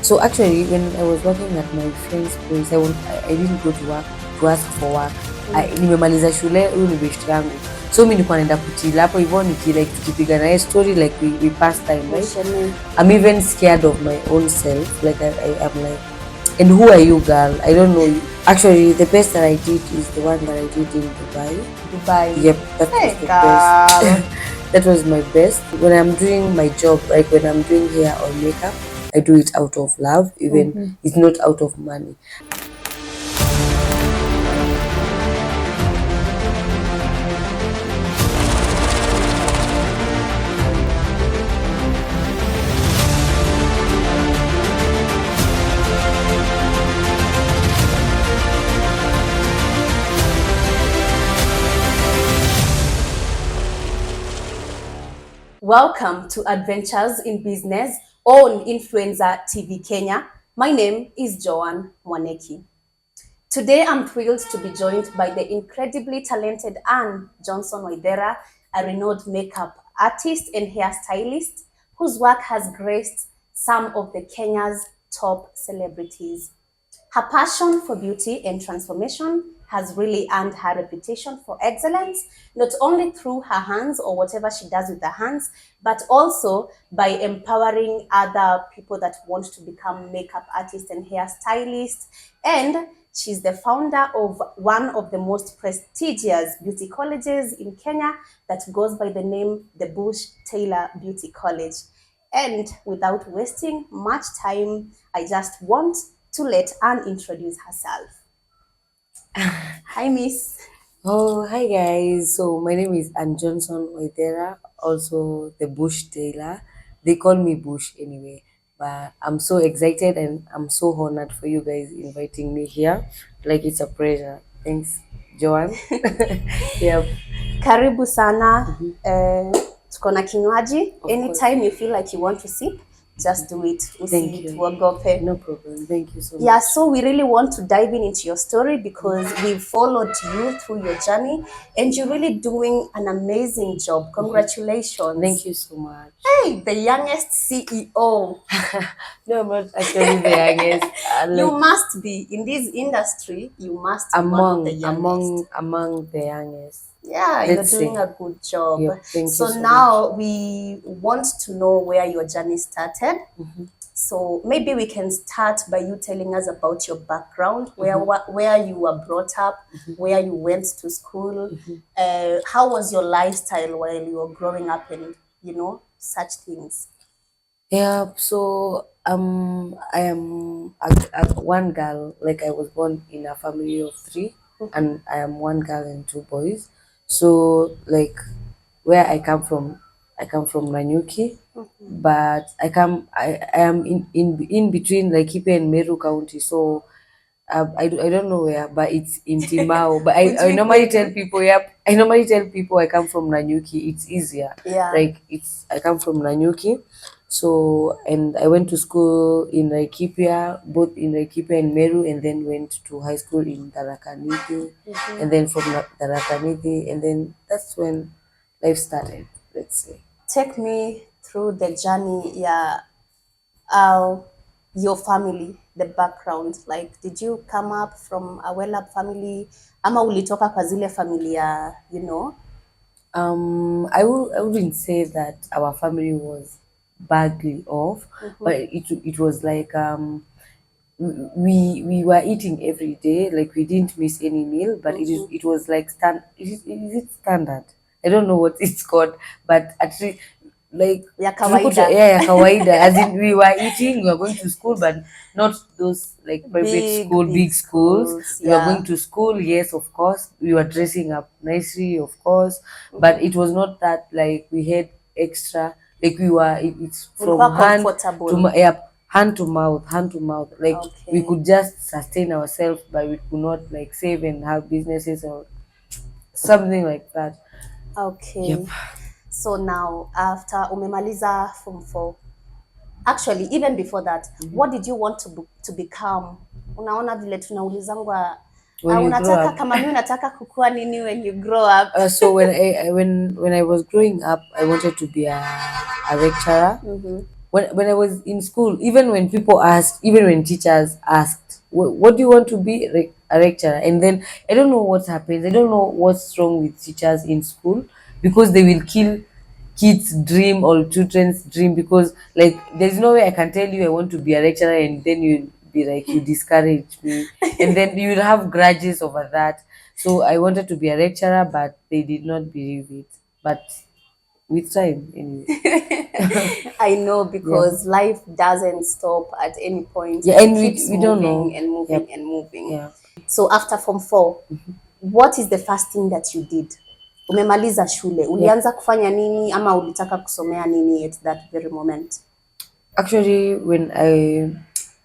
So actually, when I was working at my friend's place, I didn't go to work to ask for work. Nimemaliza shule, huyu ni best yangu. So mimi nilikuwa naenda kuchila hapo hivyo like tukipiga naye story like we pass time, right? I'm even scared of my own self. Like I'm like, and who are you, girl? I don't know you. Actually, the best that I did is the one that I did in Dubai. Dubai. Yep, that was the best. That was my best. When I'm doing my job, like when I'm doing hair or makeup, I do it out of love, even it's not out of money. Welcome to Adventures in Business on Influencer TV Kenya. My name is Joan Mwaneki. Today I'm thrilled to be joined by the incredibly talented Annjohson Waithera, a renowned makeup artist and hairstylist whose work has graced some of the Kenya's top celebrities. Her passion for beauty and transformation has really earned her reputation for excellence, not only through her hands or whatever she does with her hands, but also by empowering other people that want to become makeup artists and hairstylists. And she's the founder of one of the most prestigious beauty colleges in Kenya that goes by the name the Bush Tailor Beauty College. And without wasting much time, I just want to let Anne introduce herself. Hi, Miss. Oh, hi guys. So my name is Annjohson Waithera, also the Bush Tailor. They call me Bush anyway. But I'm so excited and I'm so honored for you guys inviting me here. Like it's a pleasure. Thanks, Joan. Yep. Karibu sana. Tuko na kinywaji. Anytime you feel like you want to sip, just do it. Thank you. No problem. Thank you so much. Yeah, so we really want to dive into your story because we've followed you through your journey and you're really doing an amazing job. Congratulations. Thank you so much. Hey, the youngest CEO. No, I'm not actually the youngest. You must be in this industry. You must be one of the youngest. Among the youngest. Yeah, you're doing a good job. Yep, thank you so now much. we want to know where your journey started. So maybe we can start by you telling us about your background, where you were brought up, where you went to school. How was your lifestyle while you were growing up and, such things? Yeah, so I am one girl. Like I was born in a family of three, and I am one girl and two boys. So like where I come from Nanyuki, but I am in between laikipia and Meru County. So I don't know where, but it's in Timao. But I normally tell people, I normally tell people I come from Nanyuki. It's easier. Yeah. Like I come from Nanyuki. So, and I went to school in Laikipia, both in Laikipia and Meru, and then went to high school in Tarakaniti, and then from Tarakaniti, and then that's when life started, let's say. Take me through the journey, your family, the background. Like, did you come up from a well-up family? Ama ulitoka kwa zile familia, I wouldn't say that our family was badly off, but it was like we were eating every day, like we didn't miss any meal, but it was like is it standard? I don't know what it's called, but actually like ya kawaida. Yeah, kawaida. As in we were eating, we were going to school, but not those like private big schools. We were going to school, yes, of course. We were dressing up nicely, of course, but it was not that like we had extra. Like we were, it's from hand to mouth. Like we could just sustain ourselves, but we could not like save and have businesses or something like that. Okay. Yep. So now, after umemaliza Form 4, actually even before that, what did you want to become? Unaona vile tunaulizangwa unataka kama mimi unataka kukua nini when you grow up? So when I was growing up, I wanted to be a lecturer. when I was in school, even when people asked, even when teachers asked, what do you want to be? A lecturer. And then I don't know what happens. I don't know what's wrong with teachers in school, because they will kill kids' dream or children's dream, because like there's no way I can tell you I want to be a lecturer and then you be like you discourage me, and then you will have grudges over that. So I wanted to be a lecturer, but they did not believe it. But with time, anyway. I know, Yeah. because life doesn't stop at any point. Yeah, It and keeps we don't know. moving and moving Yep. and moving. Yeah. So after form 4, what is the first thing that you did? Umemaliza shule, Yep. ulianza kufanya nini ama ulitaka kusomea nini at that very moment? Actually, when I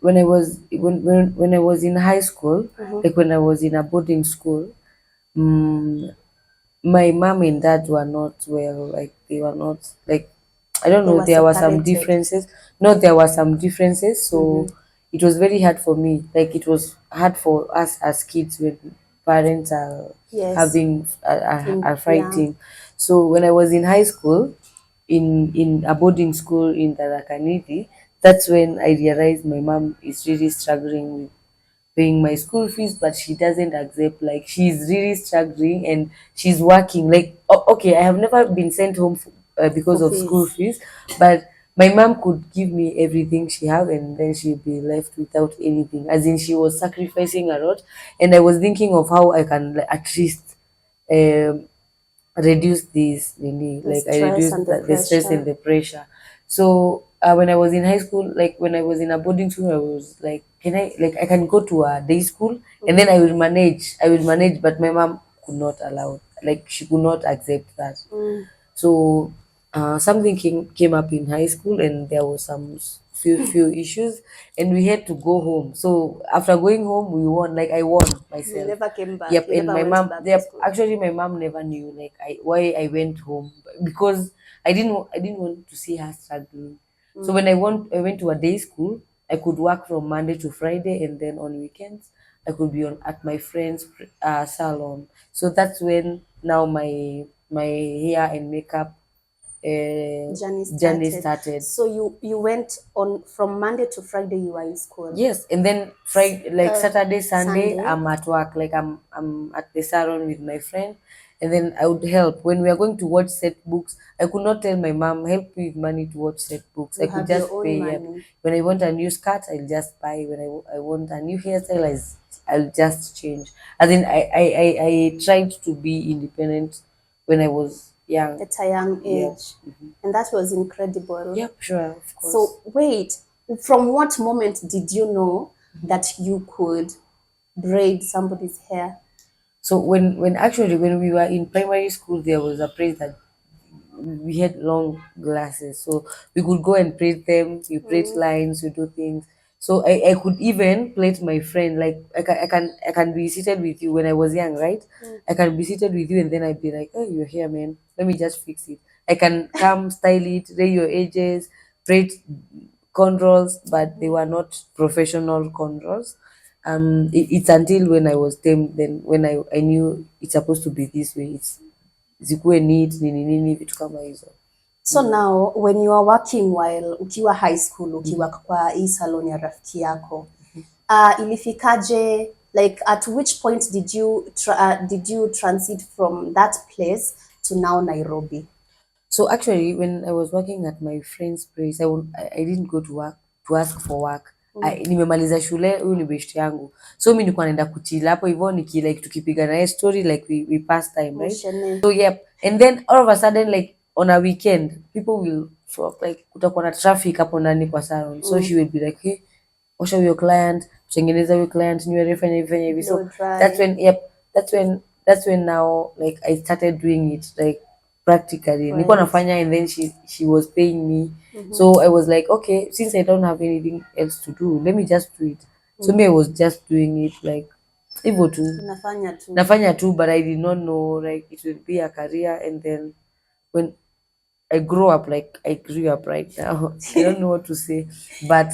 was in high school, like when I was in a boarding school, um, my mom and dad were not well. Like they were not like, I don't They know. were There were some separated. differences. No, there were some differences. So it was very hard for me. Like it was hard for us as kids when parents are Yes. having are Yeah. fighting. So when I was in high school, in a boarding school in Tarakaniti, that's when I realized my mom is really struggling with paying my school fees, but she doesn't accept. Like she's really struggling and she's working. Like okay, I have never been sent home because For of school fees. fees, but my mom could give me everything she have, and then she'd be left without anything. As in, she was sacrificing a lot, and I was thinking of how I can like, at least. Um, reduce this really, The like I stress reduced and the the stress and pressure. the pressure. So when I was in high school, like when I was in a boarding school, I was like, can I, like I can go to a day school and then I will manage, but my mom could not allow, like she could not accept that. So something came up in high school, and there was some few issues, and we had to go home. So after going home, we won. Like I won You myself. never came back. Yep, You and never my went mom. back to Yep, school. actually, my mom never knew like why I went home, because I didn't want to see her struggling. So when I went to a day school, I could work from Monday to Friday, and then on weekends I could be on at my friend's salon. So that's when now my hair and makeup Journey journey started. started. So you went on from Monday to Friday. You were in school. Yes, and then Friday, like Saturday, Sunday, Sunday. I'm at work. Like I'm at the salon with my friend, and then I would help when we are going to watch set books. I could not tell my mom help me with money to watch set books. I You could have your just own pay. Yep. money. When I want a new skirt, I'll just buy. When I want a new hairstyle, I'll just change. As in, I tried to be independent when I was young. At a young Yep. age, and that was incredible. Yep. Sure. Of course. So wait, from what moment did you know that you could braid somebody's hair? So when actually when we were in primary school, there was a place that we had long glasses, so we could go and plait them. You plait lines, you do things. So I could even plait my friend. Like I can be seated with you when I was young, right? I can be seated with you, and then I'd be like, oh, you're here, man, let me just fix it. I can come style it, lay your edges, plait cornrows, but they were not professional cornrows. It's until when I was 10, then when I knew it's supposed to be this way. It's zikuwe neat nini nini, vitu kama hizo. So now when you are working while ukiwa high school, ukiwa kwa hii salon ya rafiki yako, ilifikaje, like at which point did you transit from that place to now Nairobi? So actually, when I was working at my friend's place, I didn't go to work to ask for work. Nimemaliza shule, huyu ni best yangu, so mi nilikuwa naenda kuchila hapo hivyo like tukipiga naye story, like we pass time, right? Mushene. So yep, and then all of a sudden, like on a weekend, people will flock, like kutakuwa na traffic hapo ndani kwa salon, so she will be like, hey, osha huyo client, tengeneza huyo client, nywele fanya hivi fanya hivi. So Blow dry. that's when, yep, that's when now like I started doing it like practically. Nilikuwa Right. nafanya, and then she was paying me. So I was like, okay, since I don't have anything else to do, let me just do it. So me, I was just doing it like hivyo tu. Unafanya tu. Nafanya tu, but I did not know like it will be a career. And then when I grew up, like I grew up right now. I don't know what to say, but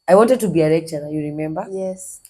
I wanted to be a lecturer. You remember? Yes.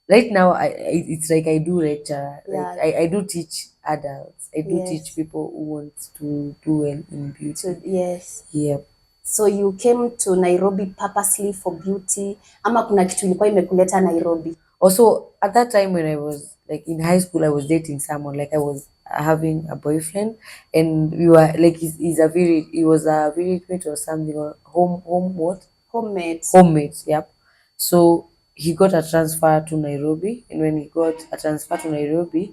Right now, it's like I do lecture. Like Yeah. I do teach adults. I do Yes. teach people who want to do well in beauty. So yes. Yep. So you came to Nairobi purposely for beauty ama kuna kitu ilikuwa imekuleta Nairobi? Also, at that time when I was like in high school, I was dating someone. Like I was having a boyfriend, and we were like he was a village mate or something, or home what Homemade. homemates. Yep. So he got a transfer to Nairobi, and when he got a transfer to Nairobi,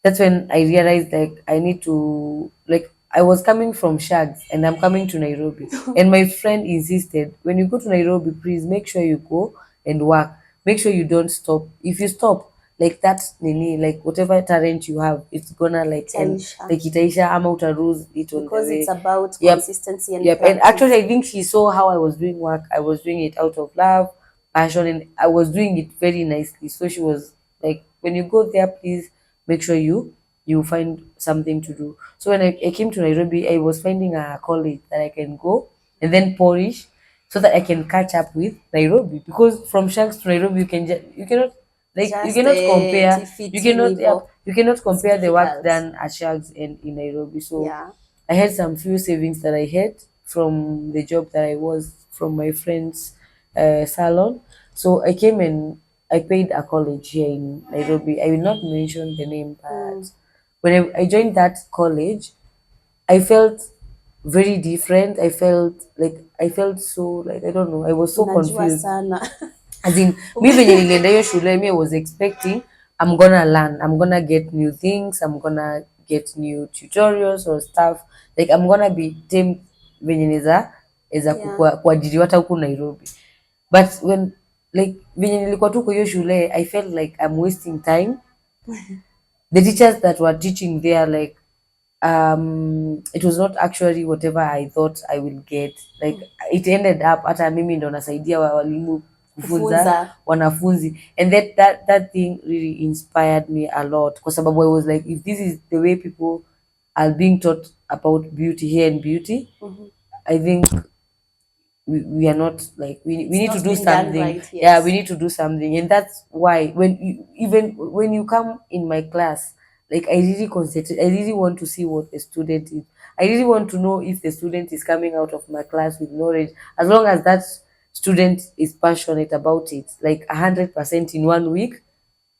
that's when I realized like I need to like I was coming from Shags and I'm coming to Nairobi. And my friend insisted, when you go to Nairobi, please make sure you go and work. Make sure you don't stop. If you stop, like that's nini, like whatever talent you have, it's gonna like and Itaisha. like itaisha ama uta lose it on the Because it's way. about Yep. consistency and Yep. And practice. actually I think she saw how I was doing work. I was doing it out of love, passion, and I was doing it very nicely. So she was like, when you go there, please make sure you find something to do. So when I came to Nairobi, I was finding a college that I can go and then polish so that I can catch up with Nairobi. Because from Shanks to Nairobi, you cannot like you Just cannot to compare fit in hivo. you cannot It's compare the work difficult. done at Shanks and in Nairobi. So Yeah. I had some few savings that I had from the job that I was from my friend's salon. So I came and I paid a college here in Nairobi. I will not mention the name, but when I joined that college, I felt very different. I felt so like I don't know. I was so Unajua confused. sana. As in, me venye nilienda hiyo shule, me I was expecting I'm gonna learn, I'm gonna get new things, I'm gonna get new tutorials or stuff. Like I'm gonna be team venye neza Yeah. kuajiriwa hata huku Nairobi. But when like venye nilikuwa tu kwa hiyo shule, I felt like I'm wasting time. The teachers that were teaching there, like it was not actually whatever I thought I will get. Like it ended up hata mimi ndo nasaidia walimu kufunza Kufunza. wanafunzi, and that thing really inspired me a lot kwa sababu I was like, if this is the way people are being taught about beauty here in beauty, I think we are not like we need to Not do being done something. right, Yeah, we yes. need to do something, and that's why even when you come in my class, like I really concentrate. I really want to see what the student is. I really want to know if the student is coming out of my class with knowledge, as long as that student is passionate about it, like 100% in 1 week,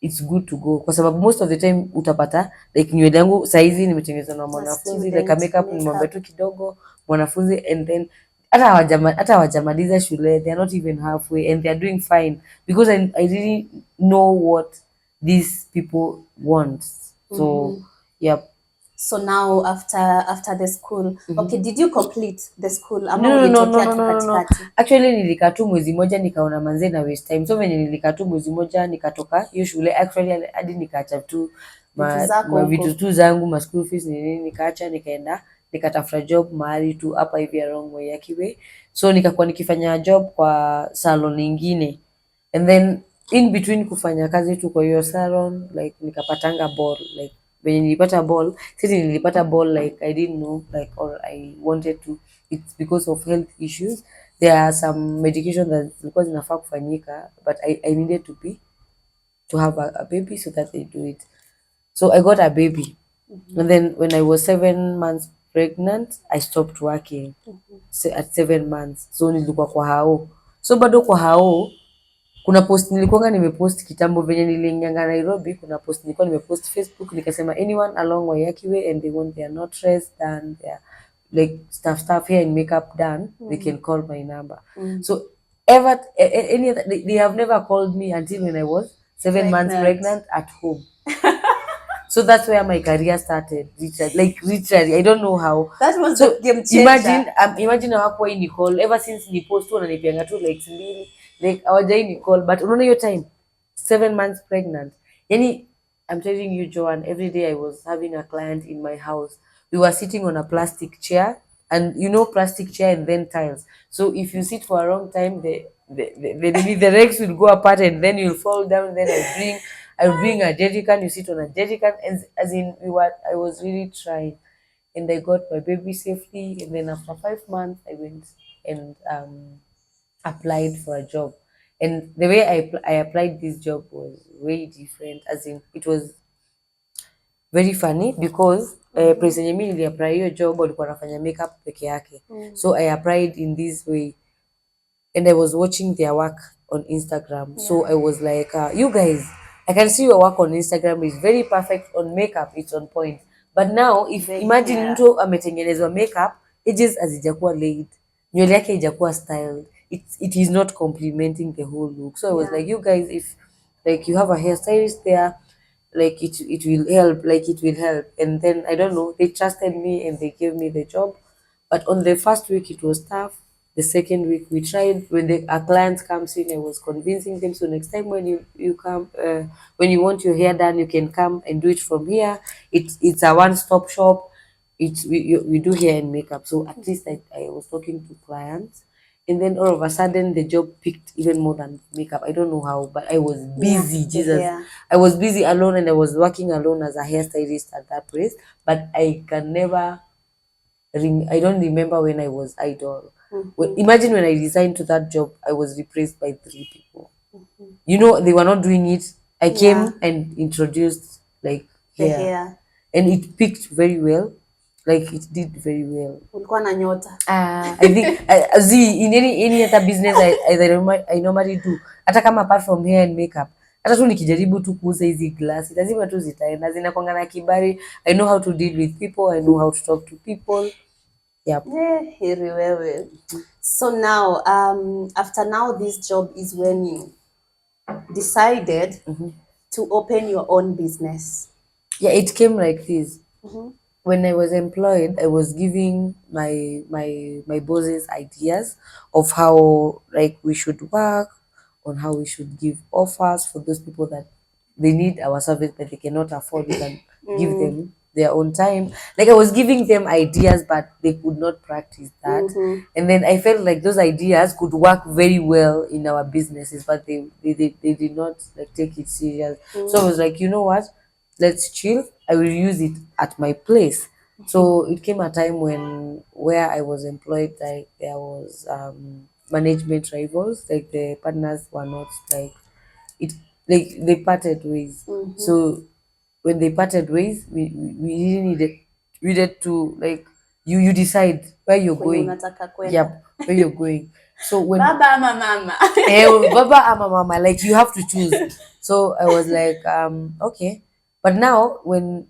it's good to go, kwa sababu most of the time utapata like nywele yangu saizi nimetengenezwa na A mwanafunzi, like a student makeup nimwambia makeup. tu kidogo mwanafunzi, and then hata hawajamaliza shule, they are not even halfway and they are doing fine because I really know what these people want. So yeah. So now after the school, okay, did you complete the school ama No, no, no, no, ulitokea no, tu no, no, no. katikati? Actually nilikaa tu mwezi moja nikaona manze na waste time. So venye nilikaa tu mwezi moja nikatoka hiyo shule, actually hadi nikaacha tu Vitu zako vitu huko. tu zangu, ma school fees ni nini, nikaacha nikaenda nikatafuta job mahali tu hapa hivi along Waiyaki way. So nikakuwa nikifanya job kwa salon nyingine. And then in between kufanya kazi tu kwa hiyo salon, like nikapatanga ball, like when nilipata ball, sisi nilipata ball like I didn't know, like, or I wanted to, it's because of health issues. There are some medication that zilikuwa zinafaa kufanyika, but I needed to have a baby so that they do it. So I got a baby. And then when I was 7 months pregnant, I stopped working at 7 months. So nilikuwa kwa hao. So bado kwa hao, kuna post nilikuwanga nimepost kitambo venye niliingianga Nairobi, kuna post nilikuwa nimepost Facebook nikasema anyone along Waiyaki way and they want their nostrils done, their like stuff hair and makeup done, they can call my number. So any other, they have never called me until when I was 7 months Pregnant. pregnant at home. So that's where my career started. Literally, I don't know how. That was So the game changer. imagine hawakuwa ni call ever since ni post tu wananipianga tu likes mbili, like hawajai ni call, but unaona hiyo time 7 months pregnant. Yani I'm telling you, Joanne, every day I was having a client in my house. We were sitting on a plastic chair, and you know plastic chair and then tiles. So if you sit for a long time, the legs will go apart and then you'll fall down. Then I bring a jerrycan, you sit on a jerrycan, and as in I was really trying, and I got my baby safely. And then after 5 months, I went and applied for a job. And the way I applied this job was way different. As in, it was very funny because place yenye mimi niliapply hiyo job walikuwa wanafanya makeup peke yake. So I applied in this way and I was watching their work on Instagram. So I was like, you guys, I can see your work on Instagram is very perfect on makeup, it's on point. But now if imagine mtu ametengenezwa makeup, edges hazijakuwa laid, nywele yake haijakuwa styled, it is not complementing the whole look. So I was like, you guys, if like you have a hairstylist there, like it will help, like it will help. And then I don't know, they trusted me and they gave me the job. But on the first week it was tough. The second week we tried. When our clients comes in, I was convincing them. So next time when you come, when you want your hair done, you can come and do it from here. It's a one-stop shop. We do hair and makeup. So at least I was talking to clients. And then all of a sudden the job picked even more than makeup. I don't know how, but I was busy. Jesus, I was busy alone and I was working alone as a hairstylist at that place. But I can never I don't remember when I was idle. Imagine when I resigned to that job, I was replaced by 3 people. You know, they were not doing it. I came and introduced like hair, and it picked very well. Like it did very well. Ulikuwa na nyota. I think in any other business I normally do. Hata kama apart from hair and makeup, hata tu nikijaribu tu kuuza hizi glasi lazima tu zitaenda, zinakuanga na kibali. I know how to deal with people, I know how to talk to people. Yep. Heri wewe. So now after now this job is when you decided to open your own business. Yeah, it came like this. When I was employed, I was giving my bosses ideas of how like we should work, on how we should give offers for those people that they need our service but they cannot afford it, and give them their own time. Like I was giving them ideas but they could not practice that. And then I felt like those ideas could work very well in our businesses, but they did not like take it serious. So I was like, you know what, let's chill, I will use it at my place. So it came a time when where I was employed, like there was management rivals, like the partners were not like it, like they parted ways. So when they parted ways, we really needed to like you decide where you're going. Yep, where you're going. So when Baba ama mama. Baba ama mama, like you have to choose. So I was like, okay. But now when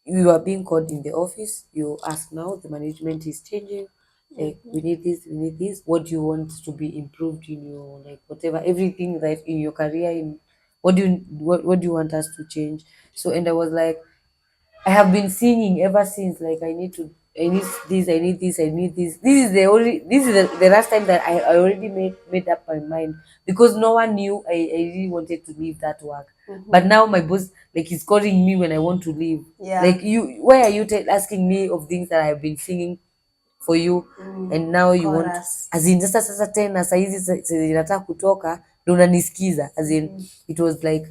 you are being called in the office, you ask now, the management is changing. Like we need this, we need this. What do you want to be improved in your like whatever, everything that in your career, in what do you want us to change? So and I was like, I have been singing ever since. Like I need this, I need this, I need this. This is the last time that I already made up my mind, because no one knew I really wanted to leave that work. But now my boss like is calling me when I want to leave. Like why are you asking me of things that I've been singing for you, and now you want, as in sasa tena saa hizi zinataka kutoka ndo unanisikiza, as in it was like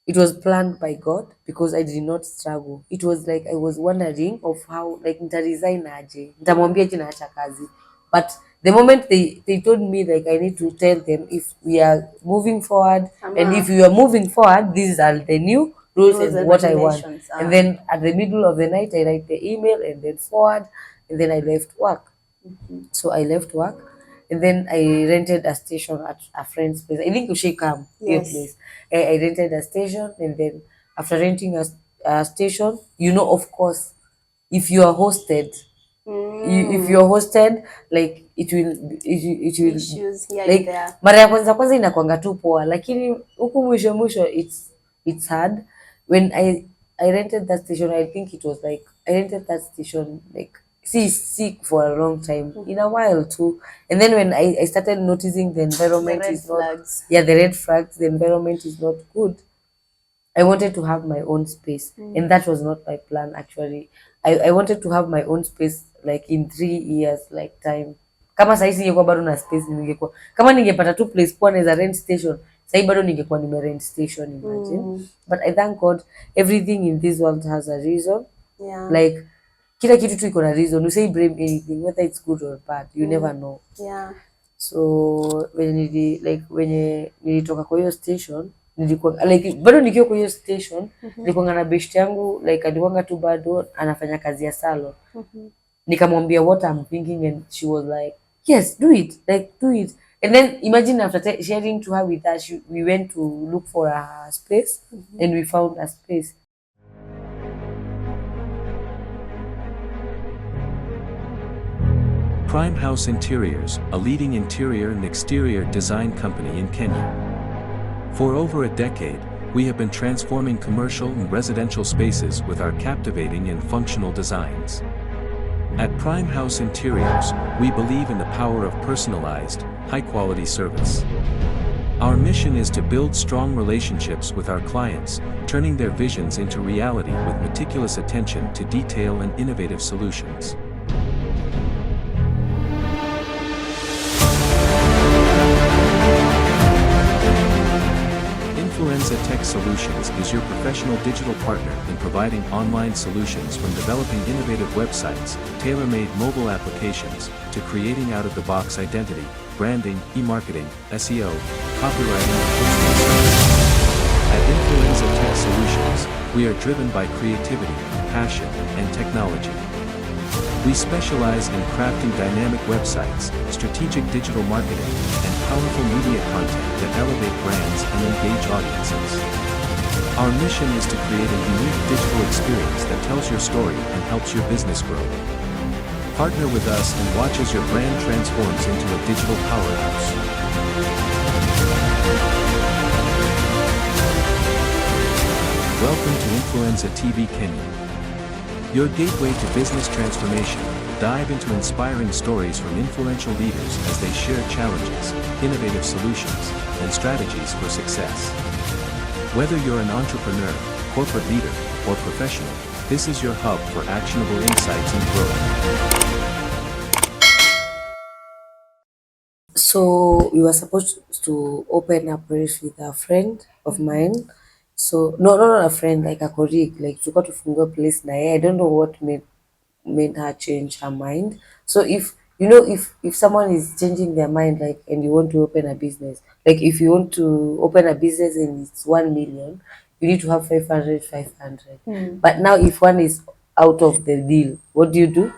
it was planned by God, because I did not struggle. It was like I was wondering of how like nitaresign aje, nitamwambia je naacha kazi. But the moment they told me like I need to tell them if we are moving forward, and if you are moving forward, these are the new rules and what I want. And then at the middle of the night I write the email and then forward, and then I left work. So I left work, and then I rented a station at a friend's place. I think Ushikam, your place. I rented a station, and then after renting a station, you know, of course, if you are hosted, if you're hosted, like it will Issues here like and there. mara ya kwanza inakwanga tu poa, lakini huku mwisho it's hard. When I rented that station, I think it was like I rented that station like sick for a long time, in a while too. And then when I started noticing the environment is not Flags. the red flags, the environment is not good. I wanted to have my own space, and that was not my plan actually. I wanted to have my own space like in 3 years like time. Kama saizi ningekuwa bado na space, ningekuwa kama ningepata tu place poa naweza rent station, sasa bado ningekuwa rent station, imagine. But I thank God everything in this world has a reason. Like kila kitu tu iko na reason. You say blame anything, whether it's good or bad, you never know. So when nilitoka kwa hiyo station, nilikuwa like bado nikiwa kwa hiyo station, nilikuwa na best yangu like alikuwa tu bado anafanya kazi ya salon. Nikamwambia what I'm thinking and she was like, yes, do it, like do it. And then imagine after sharing to her with us, we went to look for a space, and we found a space. Prime House Interiors, a leading interior and exterior design company in Kenya. For over a decade, we have been transforming commercial and residential spaces with our captivating and functional designs. At Prime House Interiors, we believe in the power of personalized, high-quality service. Our mission is to build strong relationships with our clients, turning their visions into reality with meticulous attention to detail and innovative solutions. Influenza Tech Solutions is your professional digital partner in providing online solutions from developing innovative websites, tailor-made mobile applications, to creating out-of-the-box identity, branding, e-marketing, SEO, copywriting, and hosting services. At Influenza Tech Solutions, we are driven by creativity, passion, and technology. We specialize in crafting dynamic websites, strategic digital marketing, and powerful media content that elevate brands and engage audiences. Our mission is to create a unique digital experience that tells your story and helps your business grow. Partner with us and watch as your brand transforms into a digital powerhouse. Welcome to Influenza TV Kenya, your gateway to business transformation. Dive into inspiring stories from influential leaders as they share challenges, innovative solutions, and strategies for success. Whether you're an entrepreneur, corporate leader, or professional, this is your hub for actionable insights and growth. So we were supposed to open a place with a friend of mine. So no, not a friend, like a colleague. Like tulikuwa tufungua place na yeye. I don't know what made her change her mind. So if you know, if someone is changing their mind, like, and you want to open a business, like if you want to open a business and it's 1 million, you need to have 500. But now if one is out of the deal, what do?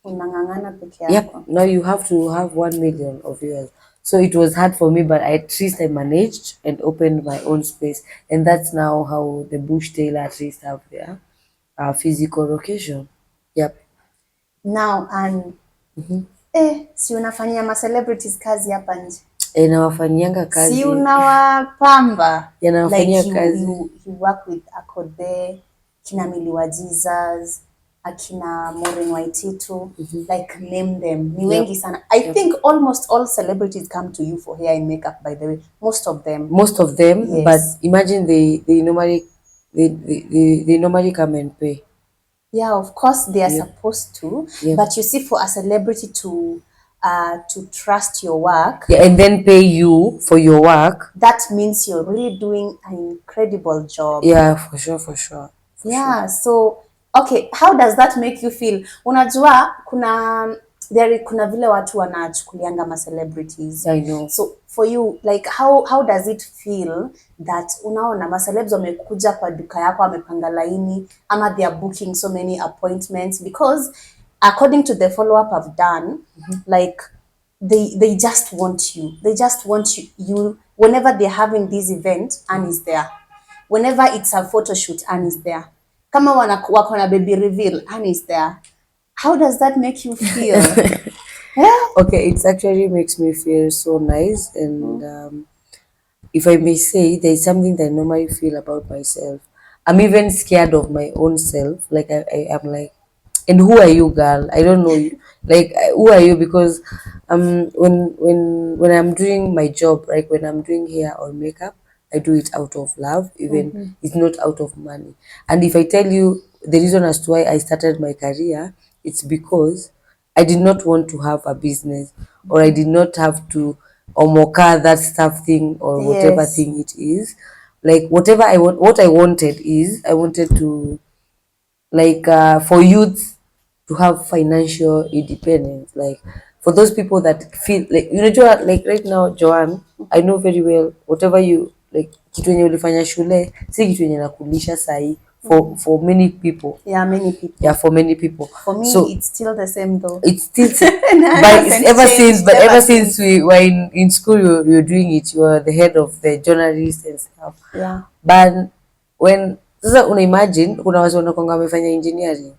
Unang'ang'ana peke Yep. yako. Now you have to have 1 million of yours. So it was hard for me, but at least I managed and opened my own space, and that's now how the Bush Tailor at least have their physical location. Yep. Now and si unafanyia ma celebrities kazi hapa nje. Nawafanyanga kazi. Si unawapamba. Nawafanyia like kazi. You work with akothee, kina Miliwa Jesus, akina Maureen Waititu, like name them. Ni wengi sana. I think almost all celebrities come to you for hair and makeup, by the way. Most of them. Yes. But imagine they normally come and pay. Yeah, of course they are supposed to. Yep. But you see, for a celebrity to trust your work, and then pay you for your work, that means you're really doing an incredible job. Yeah, for sure. So okay, how does that make you feel? Unajua kuna vile watu wanachukulianga ma celebrities. I know. So for you, like how does it feel that unaona ma celebs wamekuja kwa duka yako, wamepanga laini, ama they are booking so many appointments? Because according to the follow up I've done, like they just want you. They just want you whenever they're having this event, Anne is there. Whenever it's a photo shoot, Anne is there. Kama wako na baby reveal, Anne is there. How does that make you feel? Okay, it actually makes me feel so nice, and if I may say, there's something that I normally feel about myself. I'm even scared of my own self. Like I'm like, and who are you, girl? I don't know you. Like, who are you? Because when I'm doing my job, like when I'm doing hair or makeup, I do it out of love. Even it's not out of money. And if I tell you the reason as to why I started my career, it's because I did not want to have a business, or I did not have to omoka that stuff thing, or whatever thing it is. Like whatever I want, what I wanted is I wanted to, like, for youth to have financial independence. Like for those people that feel like, like right now, Joanne, I know very well whatever you like kitu yenye ulifanya shule si kitu yenye nakulisha sahi for many people. Yeah, many people. Yeah, for many people. For me, so it's still the same though. it's still Hasn't changed ever since we were in school, you were doing it, you were the head of the journalists and stuff. Yeah. But when sasa una imagine kuna watu wanakonga wamefanya engineering,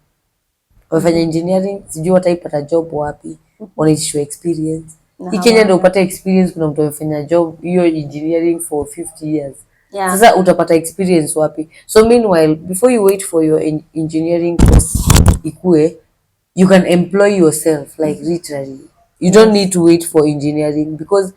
engineering sijui wataipata job wapi, wanaitishwa experience. Hii Kenya ndio upate experience, kuna mtu amefanya job hiyo engineering for 50 years. Yeah. Sasa utapata experience wapi? So meanwhile, before you wait for your engineering course ikue, you can employ yourself, like literally. You don't need to wait for engineering because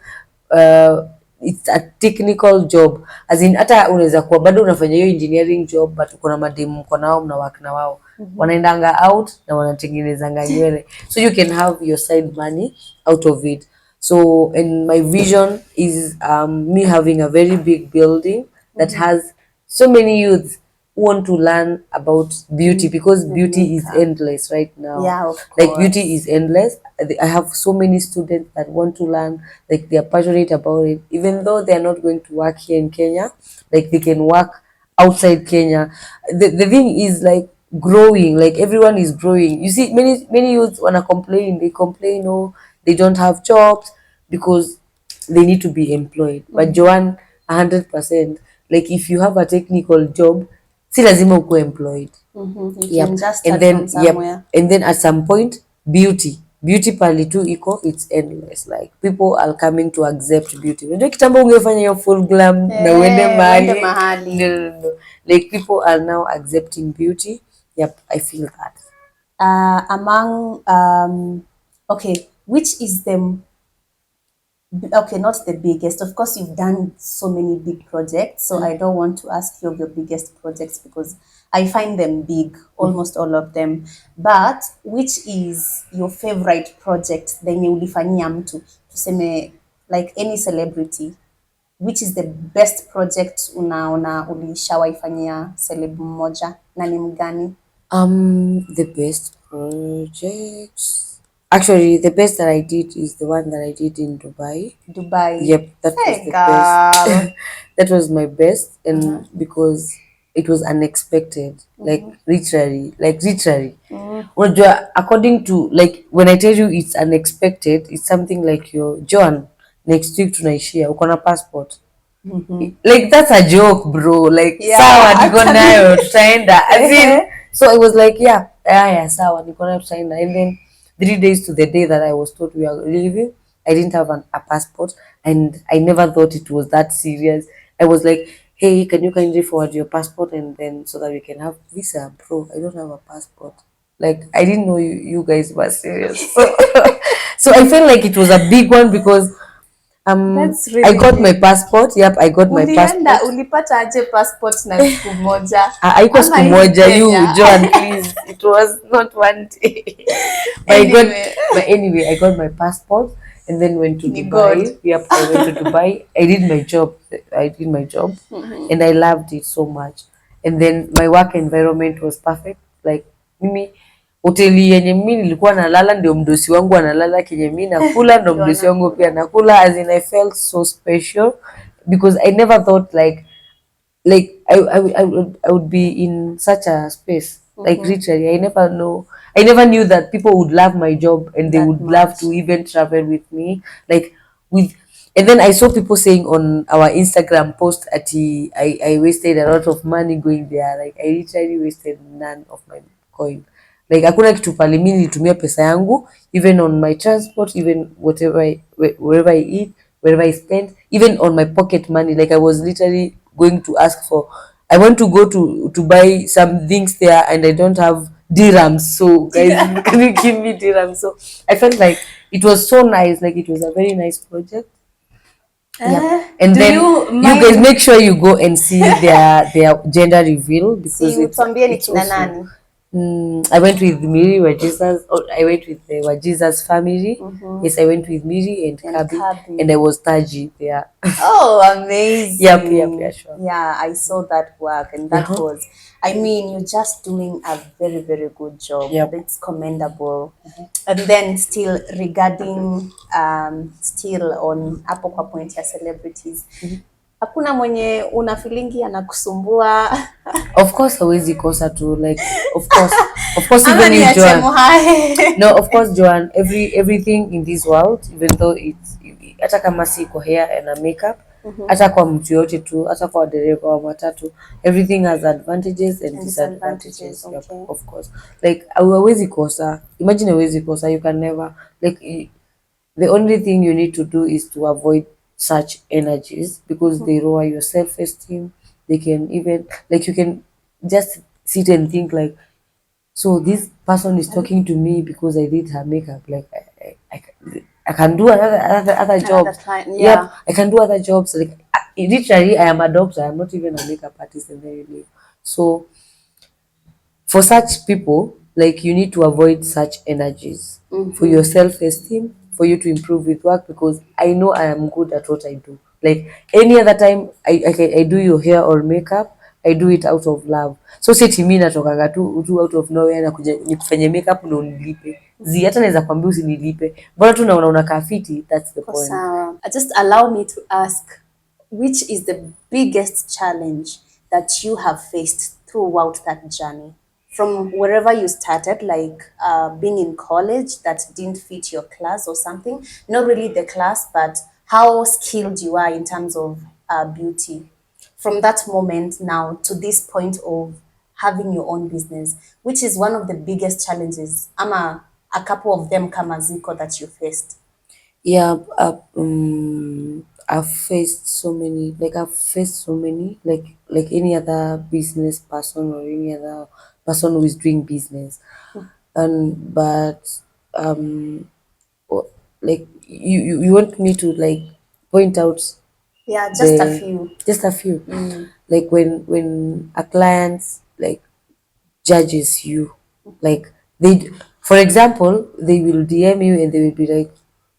it's a technical job. As in hata unaweza kuwa bado unafanya hiyo engineering job but kuna mademu mko nao mna work na wao. Wanaendanga out na wanatengenezanga nywele. So you can have your side money out of it. So, and my vision is me having a very big building that has so many youths who want to learn about beauty, because beauty is endless right now. Yeah, of like course. beauty is endless. I have so many students that want to learn, like they are passionate about it, even though they are not going to work here in Kenya, like they can work outside Kenya. The thing is like growing, like everyone is growing. You see many youths wanna complain, oh, they don't have jobs because they need to be employed. But Joanne, 100%, like if you have a technical job, si lazima ukuwe employed. You can just start from somewhere. And then at some point, beauty pali tu iko, it's endless. Like people are coming to accept beauty. Ndio kitambo ungefanya hiyo full glam na uende mahali. No. Like people are now accepting beauty. Yep, I feel that. Okay, which is the, okay, not the biggest. Of course, you've done so many big projects, so I don't want to ask you of your biggest projects because I find them big, almost all of them. But which is your favorite project yenye ulifanyia mtu? Tuseme like any celebrity. Which is the best project unaona ulishawaifanyia celeb mmoja na ni mgani? The best projects. Actually, the best that I did is the one that I did in Dubai. Yep, that was the best. That was my best, and because it was unexpected, like literally. Unajua, according to, like, when I tell you it's unexpected, it's something like your John, next week tunaishia, uko na passport. Like that's a joke, bro. Like sawa niko nayo tutaenda. As in, so I was like, yeah, sawa niko nayo tutaenda. And then 3 days to the day that I was told we are leaving, I didn't have a passport, and I never thought it was that serious. I was like, hey, can you kindly forward your passport, and then so that we can have visa? Bro, I don't have a passport. Like I didn't know you guys were serious. So I felt like it was a big one because That's really I got my passport. Yep, I got my passport. Ulipata aje passport na siku moja? Haikuwa siku moja, you John, please. It was not one day. But anyway, I got my passport and then went to Dubai. Yep, I went to Dubai. I did my job. And I loved it so much. And then my work environment was perfect. Like mimi hoteli yenye mimi nilikuwa nalala ndio mdosi wangu analala, kenye mimi nakula ndio mdosi wangu pia nakula. As in I felt so special because I never thought like I would be in such a space. Like literally, I never knew that people would love my job and they would love to even travel with me. And then I saw people saying on our Instagram post that I wasted a lot of money going there. Like I literally wasted none of my coin. Like hakuna kitu pale mimi nilitumia pesa yangu, even on my transport, even wherever I eat, wherever I spend, even on my pocket money. Like I was literally going to ask for, I want to go to buy some things there and I don't have dirhams, so guys can you give me dirhams? So I felt like it was so nice, like it was a very nice project. And then you guys make sure you go and see their gender reveal because it's awesome. I went with Miri Wajiza's, I went with the Wajiza's family. Yes, I went with Miri and Kabi, and I was Taji there. Oh, amazing. Yep, sure. Yeah, I saw that work, and that was, I mean, you're just doing a very, very good job. It's commendable. And then still regarding, still on Apo kwa point ya celebrities, a hakuna mwenye una feelingi anakusumbua? Of course hawezi kosa tu, like of course Ama even ni you ache Joan. muhae? No, of course Joan, everything in this world, even though it's, hata kama si kwa hair and makeup, hata kwa mtu yote tu, hata kwa dereva wa matatu, everything has advantages and disadvantages. Yep, Okay. of course. Like hawezi kosa. Imagine hawezi kosa, you can never, like the only thing you need to do is to avoid such energies, because they lower your self-esteem. They can even, like, you can just sit and think like, so this person is talking to me because I did her makeup. Like I can do other jobs. client, Yep, yeah. I can do other jobs. Like literally, I am a doctor. I'm not even a makeup artist, and then you leave. So for such people, like, you need to avoid such energies for your self-esteem, for you to improve with work, because I know I am good at what I do. Like any other time I do your hair or makeup, I do it out of love. So si eti mimi natokaga tu out of nowhere na kuja nikufanye makeup na unilipe. Hata naweza kwambia usinilipe. Bora tu naona unakaa fiti, that's the point. Just allow me to ask, which is the biggest challenge that you have faced throughout that journey? From wherever you started, like being in college that didn't fit your class or something, not really the class, but how skilled you are in terms of beauty. From that moment now to this point of having your own business, which is one of the biggest challenges, ama a couple of them kama ziko that you faced? Yeah, I've faced so many, like any other business person or any other person who is doing business. And but like you want me to like point out Yeah, just a the few. just a few, like when a client like judges you, like for example, they will DM you and they will be like,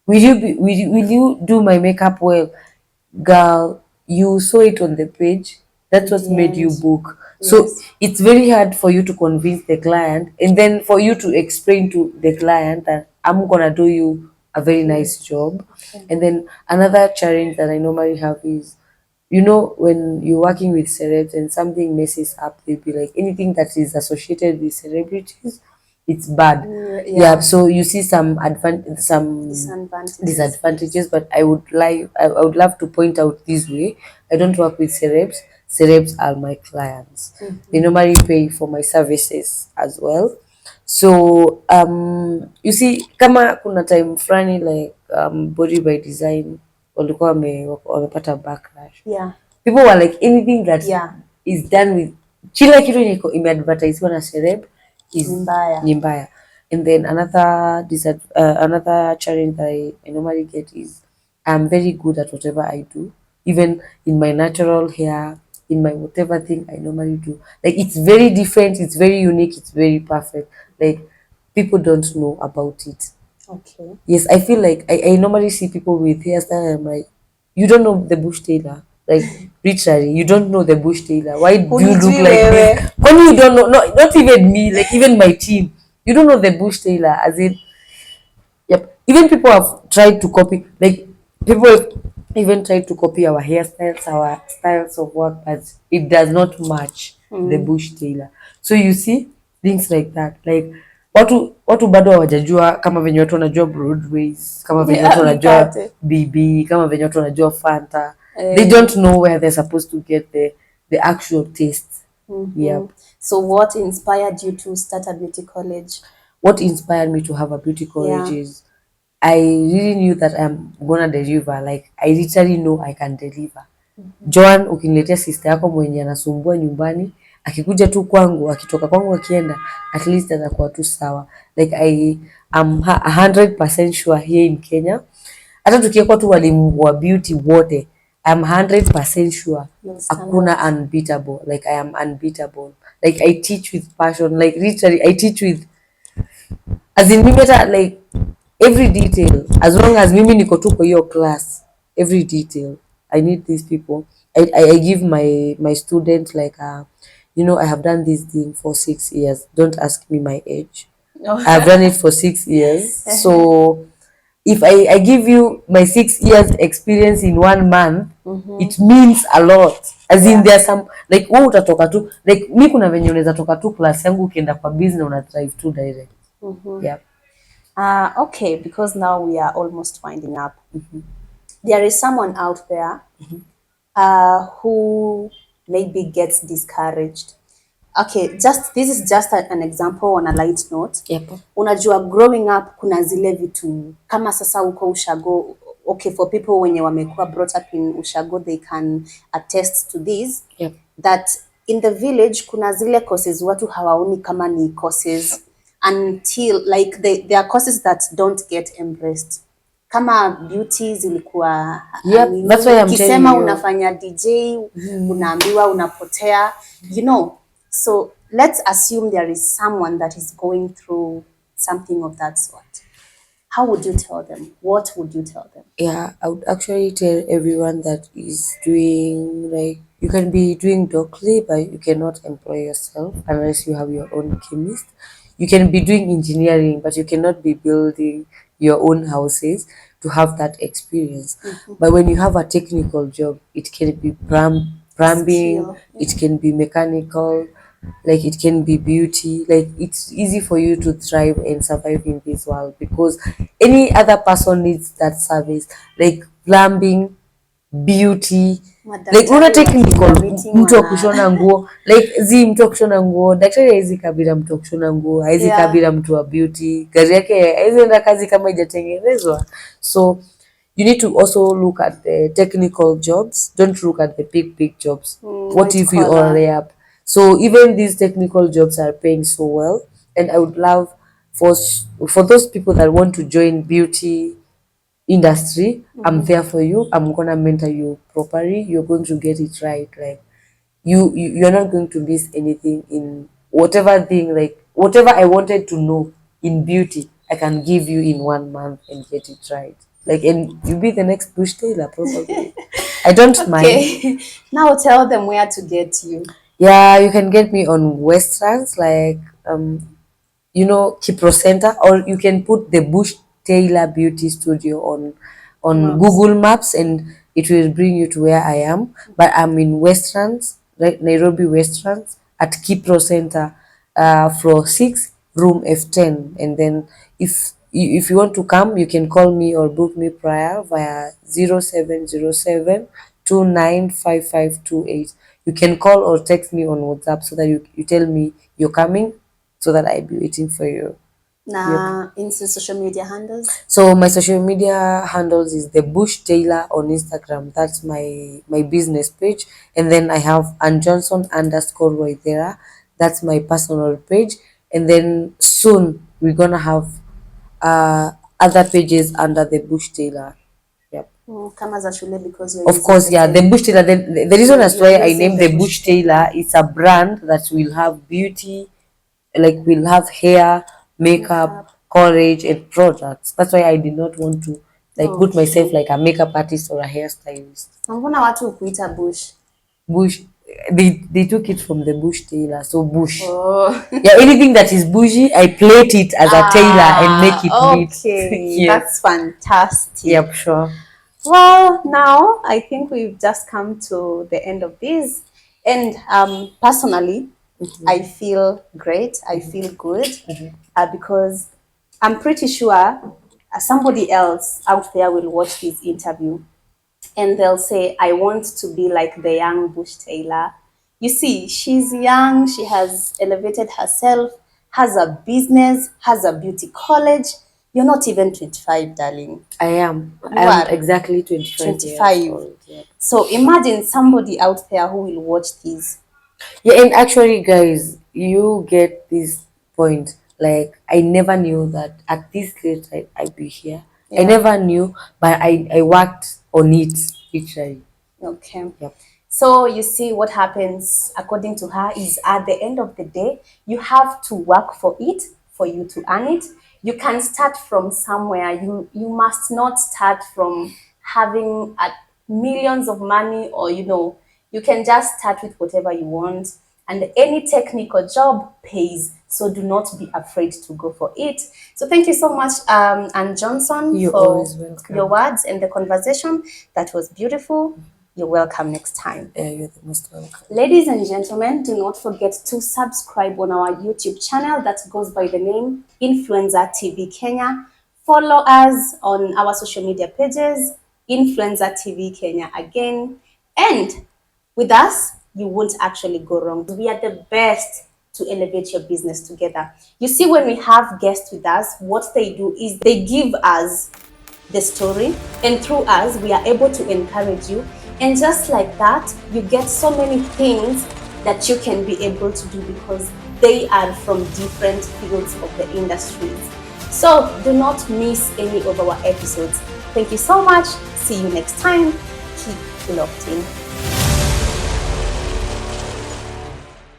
will you do my makeup well? Girl, you saw it on the page, that's what made you book. So Yes. it's very hard for you to convince the client, and then for you to explain to the client that I'm gonna do you a very nice job. And then another challenge that I normally have is, when you're working with celebs and something messes up, they'll be like, anything that is associated with celebrities, it's bad. Yeah, so you see some disadvantages, but I would love to point out this way. I don't work with celebs. Celebs are my clients. They normally pay for my services as well. So you see, kama kuna time fulani like body by design walikuwa wamepata backlash. Yeah. People were like, anything that Yeah. is done with kila kitu yenye imeadvertisiwa na celeb is Mbaya. ni mbaya. And then another challenge that I normally get is, I'm very good at whatever I do, even in my natural hair, in my whatever thing I normally do. Like, it's very different, it's very unique, it's very perfect. Like, people don't know about it. Okay. Yes, I feel like I normally see people with hairstyle and I'm like, you don't know the bush tailor. Like, literally, you don't know the bush tailor. Why do you look like this? When you don't know, no, not even me, like even my team, you don't know the bush tailor. As in, yep. Even people have tried to copy, like people have even tried to copy our hairstyles, our styles of work, but it does not match the bush tailor. So you see things like that, like watu bado hawajajua kama venye watu wanajua Broadways, kama venye watu wanajua BB, kama venye watu wanajua Fanta. They don't know where they're supposed to get the actual taste. Yep. So what inspired you to start a beauty college? What inspired me to have a beauty college is, I really knew that I'm gonna deliver. Like, I literally know I can deliver. Joan, ukiniletea sister yako mwenye anasumbua nyumbani, akikuja tu kwangu, akitoka kwangu akienda, at least atakuwa tu sawa. Like, I am 100% sure here in Kenya, hata tukiekwa tu walimu wa beauty wote, I'm 100% sure hakuna unbeatable. Like, I am unbeatable. Like, I teach with passion. Like, literally, I teach with, as in, mimi hata like every detail, as long as mimi niko tu kwa hiyo class, every detail I need these people. I give my students like I have done this thing for 6 years. Don't ask me my age. I've done it for 6 years. So if I give you my 6 years experience in 1 month, it means a lot. As in there are some like wewe utatoka tu like mi kuna venye unaweza toka tu class yangu ukienda kwa business una drive tu direct. Yeah. Okay, because now we are almost winding up. There is someone out there who maybe gets discouraged. Okay, this is just an example on a light note. Yep. Unajua growing up kuna zile vitu kama sasa uko ushago. Okay, for people wenye wamekuwa brought up in ushago, they can attest to this. Yep. That in the village kuna zile courses watu hawaoni kama ni courses until like there are courses that don't get embraced. Kama beauty zilikuwa that's why I'm ukisema telling you. Unafanya DJ unaambiwa unapotea, you know. So let's assume there is someone that is going through something of that sort. How would you tell them? What would you tell them? Yeah, I would actually tell everyone that is doing like you can be doing doctly, but you cannot employ yourself unless you have your own chemist. You can be doing engineering, but you cannot be building your own houses to have that experience. But when you have a technical job, it can be plumbing, it can be mechanical, like it can be beauty. Like it's easy for you to thrive and survive in this world because any other person needs that service, like plumbing, beauty, like una technical, mtu wa kushona nguo, like mtu wa kushona nguo, daktari haizi kabila mtu wa kushona nguo, haizi kabila mtu wa beauty, gari yake haizi enda kazi kama haijatengenezwa. So you need to also look at the technical jobs. Don't look at the big jobs. What if you are up? So even these technical jobs are paying so well, and I would love for those people that want to join beauty industry, I'm there for you. I'm gonna mentor you properly. You're going to get it right. Like you're not going to miss anything in whatever thing, like whatever I wanted to know in beauty, I can give you in 1 month and get it right. Like, and you'll be the next Bush Tailor probably. I don't mind. Now tell them where to get you. Yeah, you can get me on Westlands, like Kipro Center, or you can put the Bush Tailor Beauty Studio on Google Maps, and it will bring you to where I am. But I'm in Westlands, right, Nairobi Westlands, at Kipro Center, floor 6, room F10. And then if you want to come, you can call me or book me prior via 0707 295528. You can call or text me on WhatsApp so that you tell me you're coming, so that I'll be waiting for you. Nah, in social media handles. So my social media handles is the Bush Tailor on Instagram. That's my business page. And then I have Annjohson _Waithera. That's my personal page. And then soon we're gonna have other pages under the Bush Tailor. Yep. Kama za shule, because you're of course, yeah, the Bush Tailor. The reason as why I named the Bush Tailor, it's a brand that will have beauty, like we'll have hair, makeup, courage, and products. That's why I did not want to put myself like a makeup artist or a hairstylist. Mbona watu kuita Bush? Bush, they took it from the Bush Tailor, so Bush. Yeah, anything that is bougie, I plate it as a tailor and make it neat. Okay, yes. That's fantastic. Yep, sure. Well, now I think we've just come to the end of this, and personally, I feel great. I feel good because I'm pretty sure somebody else out there will watch this interview and they'll say, I want to be like the young Bush Tailor. You see, she's young, she has elevated herself, has a business, has a beauty college. You're not even 25, darling. I am. I'm exactly 25 years old. Yeah. So imagine somebody out there who will watch this. Yeah, and actually, guys, you get this point. Like, I never knew that at this late I'd be here. Yeah. I never knew, but I worked on it, literally. Okay. Yep. So you see, what happens, according to her, is at the end of the day, you have to work for it, for you to earn it. You can start from somewhere. You must not start from having millions of money, or you can just start with whatever you want. and any technical job pays. So do not be afraid to go for it. So thank you so much, Annjohson, You're for always welcome. your words and the conversation. That was beautiful. You're welcome next time. Yeah, you're the most welcome. Ladies and gentlemen, do not forget to subscribe on our YouTube channel that goes by the name Influencer TV Kenya. Follow us on our social media pages, Influencer TV Kenya again. And with us, you won't actually go wrong. We are the best to elevate your business together. You see, when we have guests with us, what they do is they give us the story, and through us, we are able to encourage you. And just like that, you get so many things that you can be able to do because they are from different fields of the industries. So do not miss any of our episodes. Thank you so much. See you next time. Keep locked in.